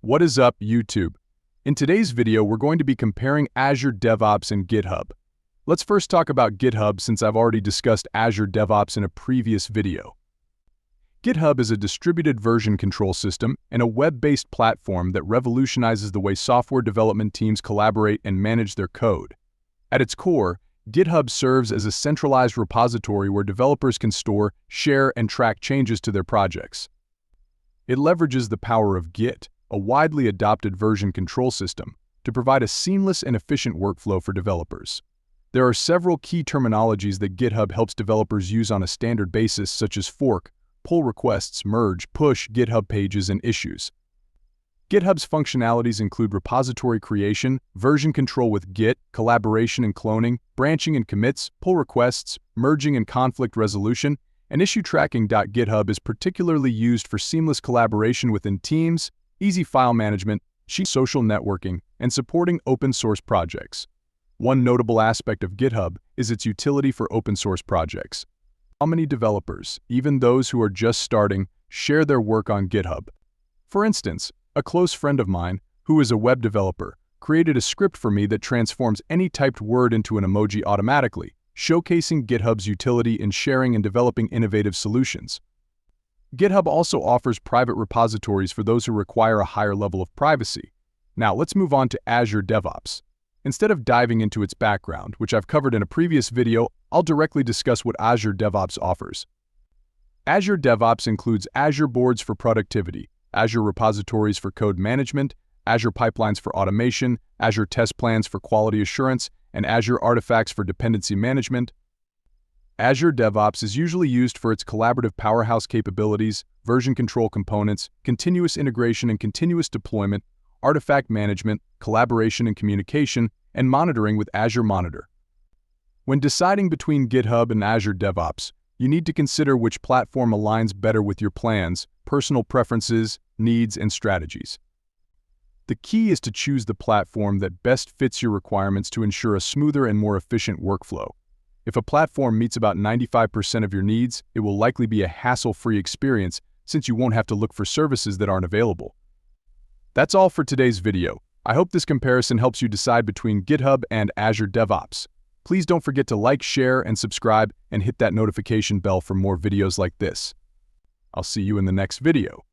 What is up, YouTube? In today's video, we're going to be comparing Azure DevOps and GitHub. Let's first talk about GitHub since I've already discussed Azure DevOps in a previous video. GitHub is a distributed version control system and a web-based platform that revolutionizes the way software development teams collaborate and manage their code. At its core, GitHub serves as a centralized repository where developers can store, share, and track changes to their projects. It leverages the power of Git, a widely adopted version control system, to provide a seamless and efficient workflow for developers. There are several key terminologies that GitHub helps developers use on a standard basis, such as fork, pull requests, merge, push, GitHub pages, and issues. GitHub's functionalities include repository creation, version control with Git, collaboration and cloning, branching and commits, pull requests, merging and conflict resolution, and issue tracking. GitHub is particularly used for seamless collaboration within teams, easy file management, social networking, and supporting open-source projects. One notable aspect of GitHub is its utility for open-source projects. How many developers, even those who are just starting, share their work on GitHub? For instance, a close friend of mine, who is a web developer, created a script for me that transforms any typed word into an emoji automatically, showcasing GitHub's utility in sharing and developing innovative solutions. GitHub also offers private repositories for those who require a higher level of privacy. Now let's move on to Azure DevOps. Instead of diving into its background, which I've covered in a previous video, I'll directly discuss what Azure DevOps offers. Azure DevOps includes Azure Boards for productivity, Azure Repositories for code management, Azure Pipelines for automation, Azure Test Plans for quality assurance, and Azure Artifacts for dependency management. Azure DevOps is usually used for its collaborative powerhouse capabilities, version control components, continuous integration and continuous deployment, artifact management, collaboration and communication, and monitoring with Azure Monitor. When deciding between GitHub and Azure DevOps, you need to consider which platform aligns better with your plans, personal preferences, needs, and strategies. The key is to choose the platform that best fits your requirements to ensure a smoother and more efficient workflow. If a platform meets about 95% of your needs, it will likely be a hassle-free experience since you won't have to look for services that aren't available. That's all for today's video. I hope this comparison helps you decide between GitHub and Azure DevOps. Please don't forget to like, share, and subscribe, and hit that notification bell for more videos like this. I'll see you in the next video.